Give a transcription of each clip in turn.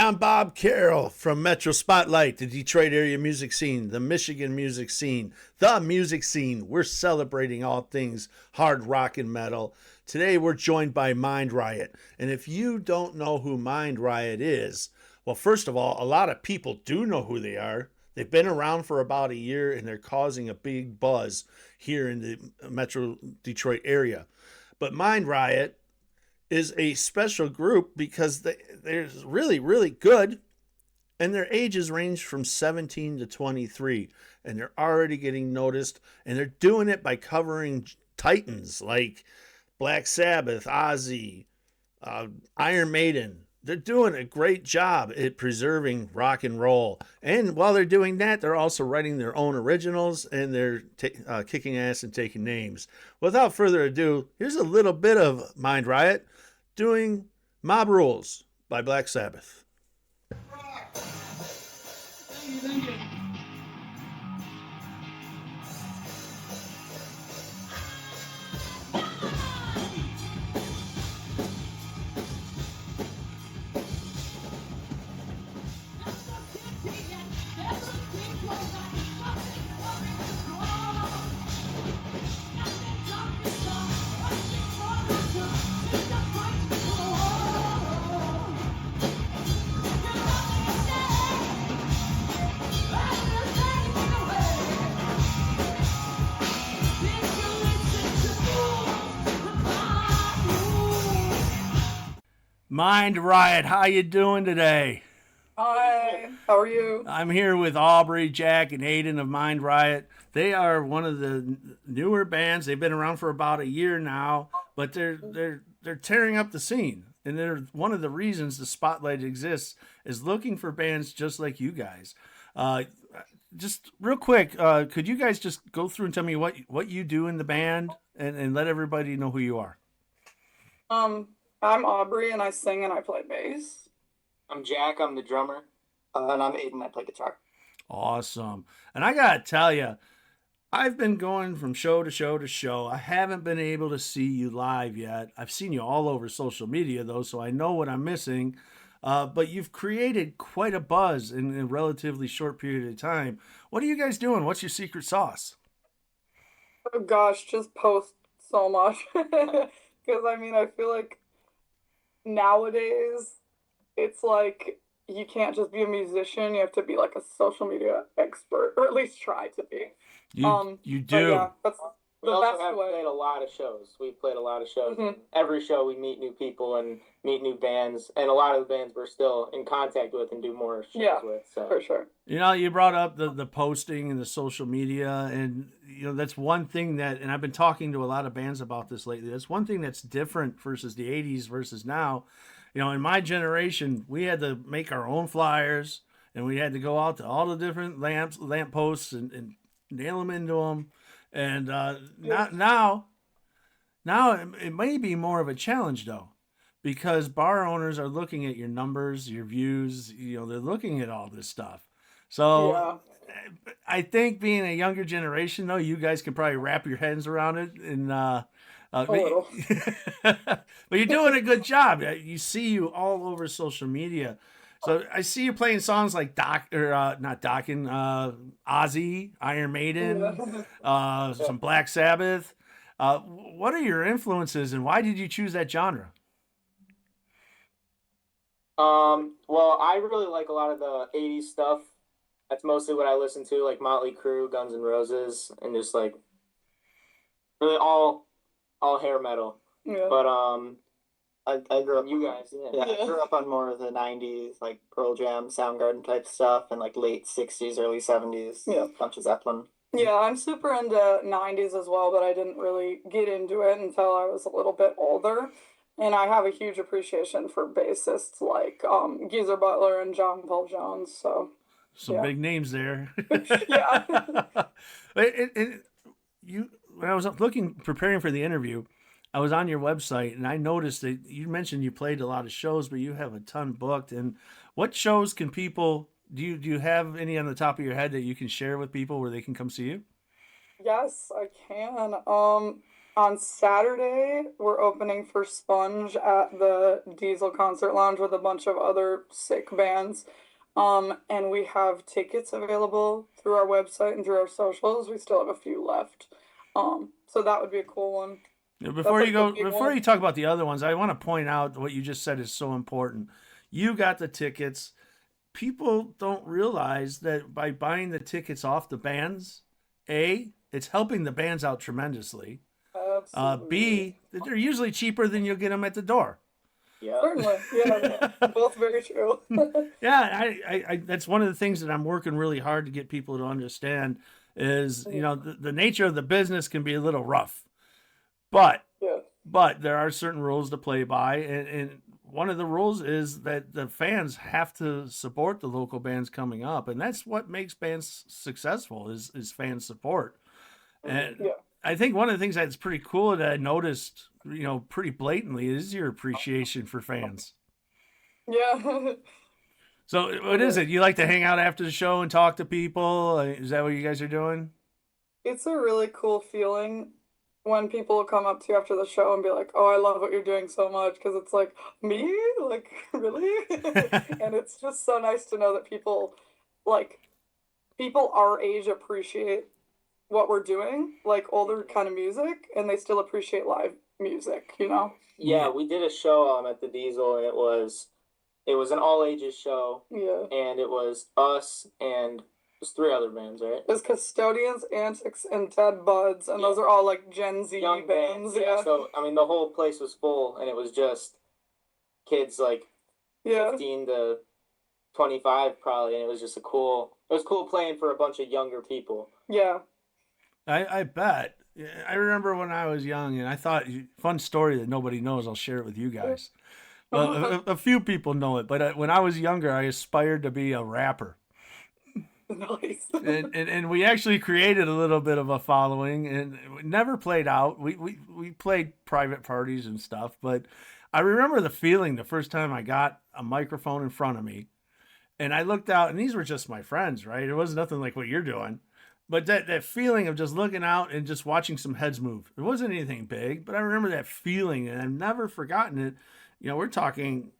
I'm Bob Carroll from Metro Spotlight, the Detroit area music scene, the Michigan music scene, the music scene. We're celebrating all things hard rock and metal. Today we're joined by Mind Riot. And if you don't know who Mind Riot is, well, first of all, a lot of people do know who they are. They've been around for about a year and they're causing a big buzz here in the Metro Detroit area. But Mind Riot is a special group because they're really, really good, and their ages range from 17 to 23, and they're already getting noticed, and they're doing it by covering titans like Black Sabbath, Ozzy, Iron Maiden. They're doing a great job at preserving rock and roll. And while they're doing that, they're also writing their own originals, and they're kicking ass and taking names. Without further ado, here's a little bit of Mind Riot doing Mob Rules by Black Sabbath. Thank you. Mind Riot, how you doing today? Hi, how are you? I'm here with Aubrey, Jack, and Aiden of Mind Riot. They are one of the newer bands. They've been around for about a year now, but they're tearing up the scene. And they're one of the reasons the Spotlight exists is looking for bands just like you guys. Just real quick, could you guys just go through and tell me what you do in the band and let everybody know who you are? I'm Aubrey and I sing and I play bass. I'm Jack, I'm the drummer. And I'm Aiden, I play guitar. Awesome. And I got to tell you, I've been going from show to show to show. I haven't been able to see you live yet. I've seen you all over social media, though, so I know what I'm missing. But you've created quite a buzz in a relatively short period of time. What are you guys doing? What's your secret sauce? Oh gosh, just post so much. Because I feel like nowadays it's like you can't just be a musician, you have to be like a social media expert, or at least try to be. You But do. yeah, that's We the also best have way. played a lot of shows. We've played a lot of shows. Mhm. Every show we meet new people and meet new bands, and a lot of the bands we're still in contact with and do more shows Yeah, with. So for sure. You know, you brought up the posting and the social media, and that's one thing that, and I've been talking to a lot of bands about this lately. That's one thing that's different versus the '80s versus now. In my generation, we had to make our own flyers, and we had to go out to all the different lamp posts and nail them into them. And Yeah. now it may be more of a challenge though, because bar owners are looking at your numbers, your views. They're looking at all this stuff. So Yeah. I think being a younger generation, though, you guys can probably wrap your heads around it, and A little. but you're doing a good job. You see you all over social media. So I see you playing songs like not Dockin, Ozzy, Iron Maiden, Yeah. some Black Sabbath. What are your influences, and why did you choose that genre? well, I really like a lot of the '80s stuff. That's mostly what I listen to, like Motley Crue, Guns N' Roses, and just like really all hair metal. Yeah. But I grew up. you guys, Yeah, Yeah. I grew up on more of the '90s, like Pearl Jam, Soundgarden type stuff, and like late '60s, early '70s. Yeah. Bunch of Zeppelin. Yeah, I'm super into 90s as well, but I didn't really get into it until I was a little bit older. And I have a huge appreciation for bassists like Geezer Butler and John Paul Jones. So, Some yeah. big names there. Yeah. When I was preparing for the interview, I was on your website and I noticed that you mentioned you played a lot of shows, but you have a ton booked. And what shows can people do you have any on the top of your head that you can share with people where they can come see you? Yes, I can. On Saturday, we're opening for Sponge at the Diesel Concert Lounge with a bunch of other sick bands. And we have tickets available through our website and through our socials. We still have a few left. So that would be a cool one. Before you go, big before one. you talk about the other ones, I want to point out what you just said is so important. You got the tickets. People don't realize that by buying the tickets off the bands, A, it's helping the bands out tremendously. Absolutely. B, they're usually cheaper than you'll get them at the door. Yeah. Certainly. Yeah. Both very true. Yeah, I that's one of the things that I'm working really hard to get people to understand is, the nature of the business can be a little rough, but Yeah. there are certain rules to play by, and one of the rules is that the fans have to support the local bands coming up, and that's what makes bands successful is fan support. And Yeah. I think one of the things that's pretty cool that I noticed, pretty blatantly is your appreciation for fans. Yeah. So what is it? You like to hang out after the show and talk to people? Is that what you guys are doing? It's a really cool feeling when people come up to you after the show and be like, "Oh, I love what you're doing so much," because it's like, "Me? Like, really?" And it's just so nice to know that like, people our age appreciate what we're doing, like older kind of music, and they still appreciate live music, Yeah, we did a show at the Diesel, and it was an all ages show, Yeah. and it was us and there's three other bands, right? There's Custodians, Antics, and Ted Buds, and those are all like Gen Z Young bands. bands. Yeah. So I mean, the whole place was full, and it was just kids like Yeah. 15 to 25 probably, and it was just it was cool playing for a bunch of younger people. Yeah. I bet. I remember when I was young, and I thought, fun story that nobody knows. I'll share it with you guys. Well, a few people know it, but when I was younger, I aspired to be a rapper. Nice. And we actually created a little bit of a following, and we never played out. We played private parties and stuff, but I remember the feeling the first time I got a microphone in front of me, and I looked out, and these were just my friends, right? It was nothing like what you're doing. But that feeling of just looking out and just watching some heads move. It wasn't anything big, but I remember that feeling, and I've never forgotten it. We're talking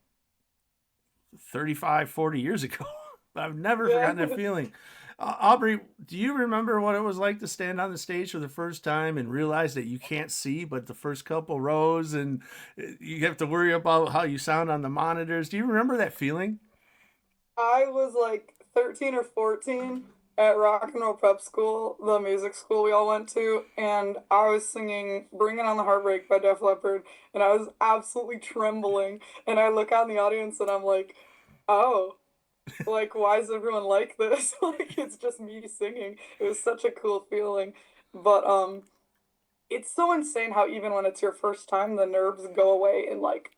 35, 40 years ago. But I've never forgotten that feeling. Aubrey, do you remember what it was like to stand on the stage for the first time and realize that you can't see but the first couple rows, and you have to worry about how you sound on the monitors? Do you remember that feeling? I was like 13 or 14 at Rock and Roll Prep School, the music school we all went to, and I was singing Bring It On the Heartbreak by Def Leppard, and I was absolutely trembling. And I look out in the audience and I'm like, oh, like, why is everyone like this? Like, it's just me singing. It was such a cool feeling. But it's so insane how even when it's your first time, the nerves go away in like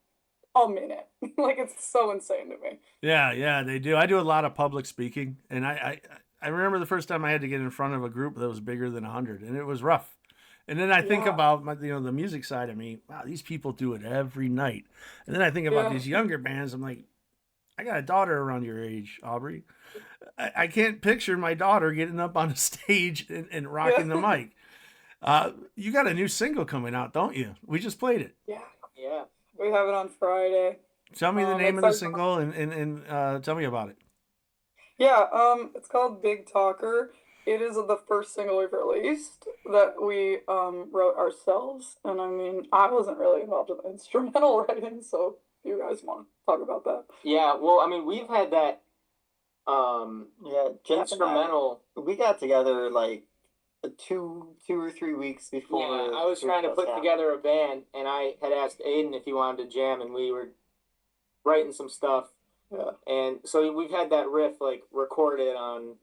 a minute. Like, it's so insane to me. Yeah, they do. I do a lot of public speaking, and I remember the first time I had to get in front of a group that was bigger than 100, and it was rough. And then I think Yeah. about the music side of me. Wow, these people do it every night. And then I think about Yeah. these younger bands. I'm like, I got a daughter around your age, Aubrey. I can't picture my daughter getting up on a stage and rocking the mic. You got a new single coming out, don't you? We just played it. Yeah. Yeah. We have it on Friday. Tell me the name of the it's like- single and tell me about it. Yeah, it's called Big Talker. It is the first single we've released that we wrote ourselves. And I mean, I wasn't really involved in the instrumental writing, so if you guys want to talk about that. Yeah. Well, I mean, we've had that Yeah, Jeff and I, instrumental. we got together like 2 or 3 weeks before. Yeah, I was trying to put together a band, and I had asked Aiden if he wanted to jam, and we were writing some stuff. Yeah. And so we've had that riff like recorded on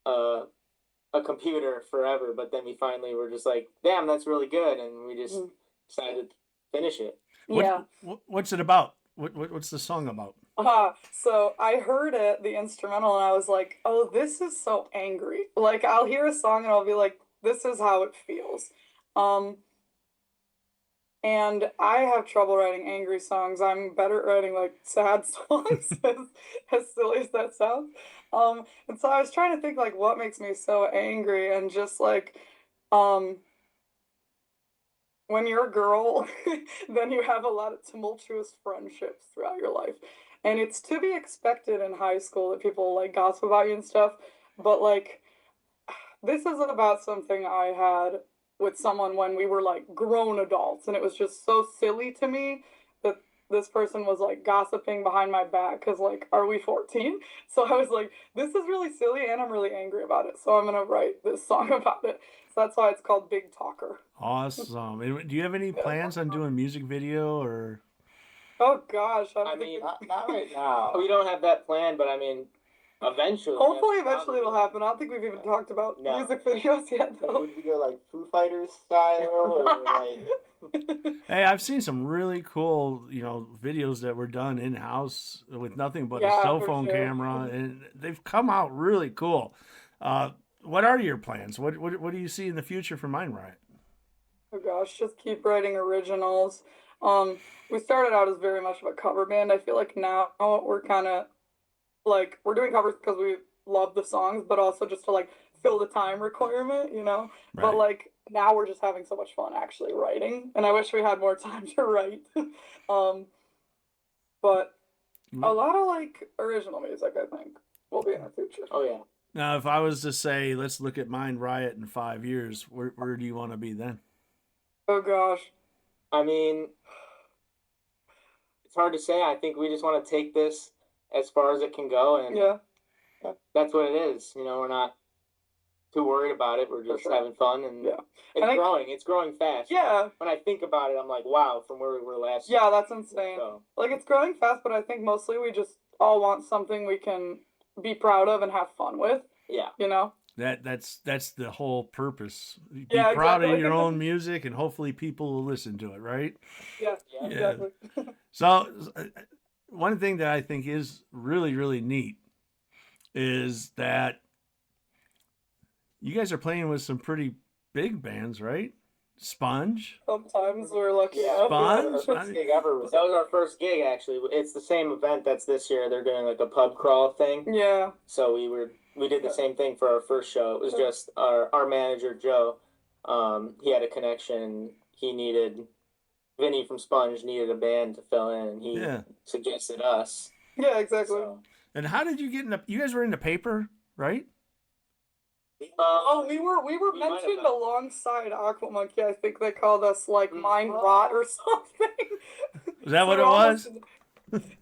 a computer forever, but then we finally were just like, damn, that's really good, and we just decided to finish it. Yeah. What's it about? What's the song about? So I heard it, the instrumental, and I was like, oh, this is so angry. Like, I'll hear a song and I'll be like, this is how it feels. And I have trouble writing angry songs. I'm better at writing like sad songs, as silly as that sounds. And so I was trying to think like what makes me so angry, and just like when you're a girl, then you have a lot of tumultuous friendships throughout your life. And it's to be expected in high school that people like gossip about you and stuff. But like, this is about something I had with someone when we were like grown adults. And it was just so silly to me that this person was like gossiping behind my back because, like, are we 14? So I was like, this is really silly and I'm really angry about it. So I'm going to write this song about it. So that's why it's called Big Talker. Awesome. And do you have any plans on doing music video or? Oh gosh, I mean, Not right now. we don't have that plan, but I mean, eventually. hopefully, that's eventually it'll probably- happen. I don't think we've even talked about No. music videos yet, though. Would we go like Foo Fighters style or like? Hey, I've seen some really cool, videos that were done in house with nothing but a Yeah, cell for phone sure. camera, and they've come out really cool. What are your plans? What do you see in the future for Mind Riot? Oh gosh, just keep writing originals. We started out as very much of a cover band. I feel like now we're kind of like we're doing covers because we love the songs, but also just to like fill the time requirement, you know. But Right. like now we're just having so much fun actually writing, and I wish we had more time to write. But a lot of like original music, I think, will be in the future. Oh yeah. Now, if I was to say, let's look at Mind Riot in 5 years, where do you want to be then? Oh gosh. I mean, it's hard to say. I think we just want to take this as far as it can go, and Yeah. that's what it is. You know, we're not too worried about it. We're just sure. having fun, and Yeah. it's I think- growing. It's growing fast. Yeah. When I think about it, I'm like, wow, from where we were last Yeah, year. that's insane. So, Like it's growing fast, but I think mostly we just all want something we can be proud of and have fun with, yeah. you know? That's the whole purpose. Be Yeah, proud of exactly. your own music, and hopefully people will listen to it, right? Yeah, Yeah. exactly. So, one thing that I think is really, really neat is that you guys are playing with some pretty big bands, right? Sponge. Sometimes we're lucky Yeah. enough. Sponge? Our first gig ever was That was our first gig, actually. It's the same event that's this year. They're doing like a pub crawl thing. Yeah. So we did the same thing for our first show. It was just our manager Joe. He had a connection. He needed Vinny from Sponge needed a band to fill in, and he Yeah. suggested us. Yeah, exactly. So, And how did you get in the? You guys were in the paper, right? Oh, we were we might have mentioned been. alongside Aqua Monkey. I think they called us like Mind Rot or something. Is that what So it was?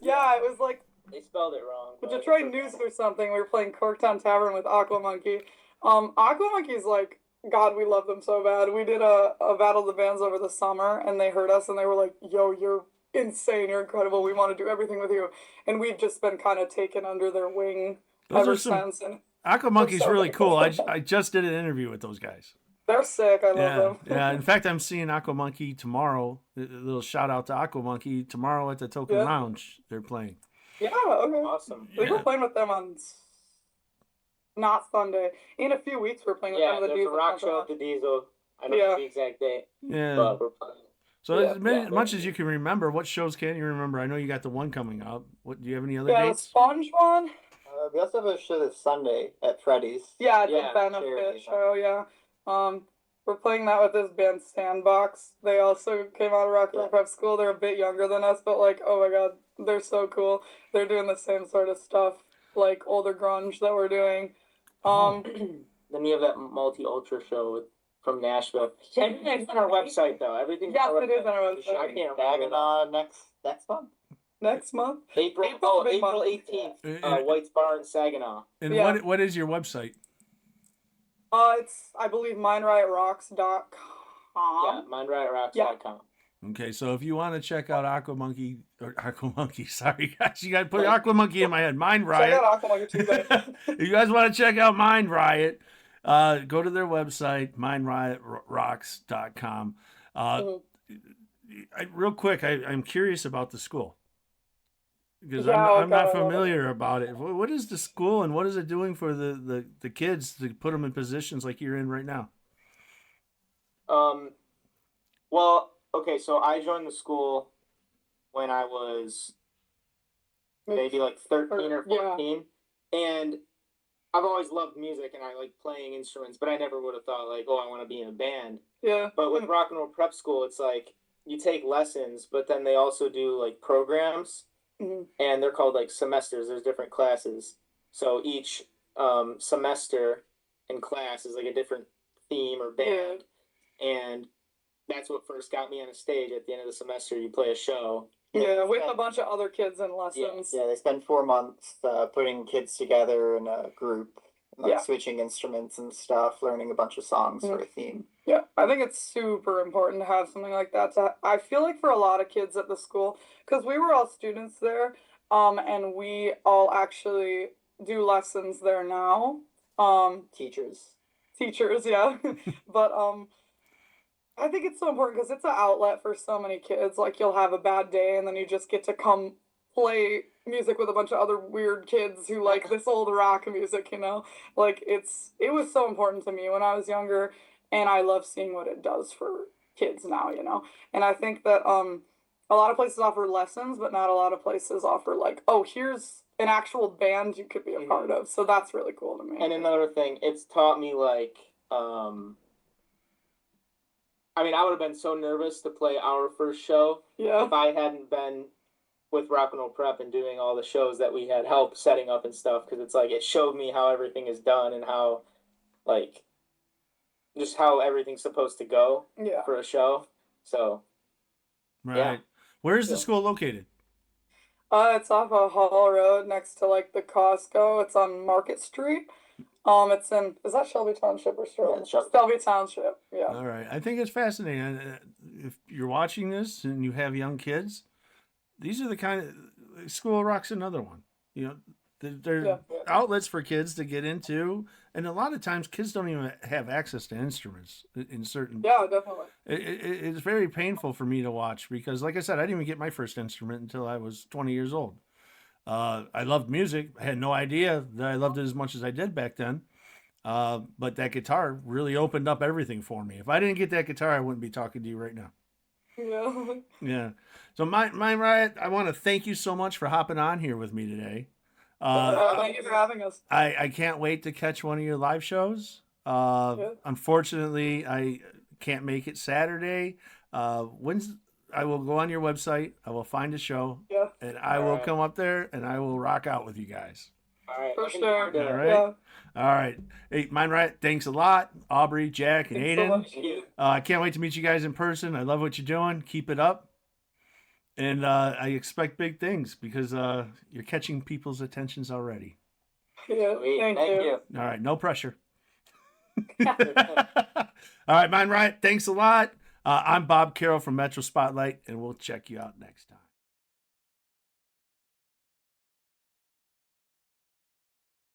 Yeah, it was like They spelled it wrong. the but- Detroit News or something. We were playing Corktown Tavern with Aqua Monkey. Aqua Monkey's like, God, we love them so bad. We did a Battle of the Bands over the summer, and they heard us, and they were like, yo, you're insane, you're incredible, we want to do everything with you. And we've just been kind of taken under their wing Those ever are some- since. And Aqua Monkey's so really good. cool. I just did an interview with those guys. they're sick, I love Yeah, them. yeah. In fact, I'm seeing Aqua Monkey tomorrow. A little shout out to Aqua Monkey tomorrow at the Token Yeah. Lounge. They're playing. Yeah, okay. Awesome. I think Yeah. we're playing with them on not Sunday. In a few weeks, we're playing with Yeah, them at the there's a Diesel rock Concert show Hall. at the Diesel. I don't Yeah. know the exact date, Yeah. but we're playing. So Yeah, as much as you can remember, what shows can you remember? I know you got the one coming up. What do you have any other Yeah, the dates? Sponge one. we also have a show this Sunday at Freddy's. Yeah, the Yeah, benefit charity. show, yeah. We're playing that with this band Sandbox. They also came out of Rock and Roll Prep School. They're a bit younger than us, but like, oh my god, they're so cool. They're doing the same sort of stuff, like older grunge that we're doing. Then we have that multi ultra show from Nashville. Everything's on our website though. Everything's Yes, on our it is on our website. I can't remember. Next month. Next month. April April's a big April month. 18th. Uh, White's Bar in Saginaw. And Yeah. what is your website? It's I believe mindrightrocks.com. Yeah, mindrightrocks.com. Okay, so if you want to check out Aqua Monkey, sorry guys, you got to put Aqua Monkey in my head. Mind Check Riot. out Aqua Monkey too, but If you guys want to check out Mind Riot, go to their website, mindriotrocks.com. Real quick, I'm curious about the school because Yeah, I'm not okay. familiar about it. What is the school and what is it doing for the kids to put them in positions like you're in right now? Well, okay, so I joined the school when I was maybe like 13 or Yeah. 14. And I've always loved music and I like playing instruments, but I never would have thought like, oh, I want to be in a band. Yeah. But with rock and roll prep school, it's like you take lessons, but then they also do like programs, Mhm. and they're called like semesters. There's different classes, so each semester and class is like a different theme or band, and that's what first got me on a stage. At the end of the semester, you play a show. Yeah, with a bunch of other kids in lessons. Yeah, they spend 4 months putting kids together in a group, like Yeah. switching instruments and stuff, learning a bunch of songs for a theme. Yeah, I think it's super important to have something like that. I feel like for a lot of kids at the school, because we were all students there, and we all actually do lessons there now. Teachers. Teachers, yeah. But I think it's so important because it's an outlet for so many kids. Like you'll have a bad day and then you just get to come play music with a bunch of other weird kids who like this old rock music, you know? Like it was so important to me when I was younger, and I love seeing what it does for kids now, you know? And I think that a lot of places offer lessons, but not a lot of places offer like, oh, here's an actual band you could be a part of. So that's really cool to me. And another thing, it's taught me like I mean, I would have been so nervous to play our first show Yeah. if I hadn't been with Rock and Roll Prep and doing all the shows that we had help setting up and stuff, because it's like it showed me how everything is done and how like just how everything's supposed to go Yeah. for a show. So Right. Yeah. Where is the Yeah. school located? It's off of Hall Road next to like the Costco. It's on Market Street. It's in, is that Shelby Township or Sterling? Yeah, Shelby Township. Yeah. All right. I think it's fascinating. If you're watching this and you have young kids, these are the kind of School of Rock's another one. You know, they're Yeah. outlets for kids to get into, and a lot of times kids don't even have access to instruments in certain. Yeah, definitely. It's very painful for me to watch because, like I said, I didn't even get my first instrument until I was 20 years old. I loved music. I had no idea that I loved it as much as I did back then. But that guitar really opened up everything for me. If I didn't get that guitar, I wouldn't be talking to you right now. Yeah. Yeah. So, my Riot, I want to thank you so much for hopping on here with me today. Thank you for having us. I can't wait to catch one of your live shows. Yeah. Unfortunately, I can't make it Saturday. I will go on your website. I will find a show, Yeah. and I will Alright. come up there and I will rock out with you guys. all right, For looking sure. forward to it. All right. Yeah. All right. Hey, Mind Riot, thanks a lot. Aubrey, Jack, and Thanks so Aiden. much. Thank you. I can't wait to meet you guys in person. I love what you're doing. Keep it up. And I expect big things because you're catching people's attentions already. Yeah. Sweet. Thank you. All right. No pressure. All right, Mind Riot, thanks a lot. I'm Bob Carroll from Metro Spotlight, and we'll check you out next time.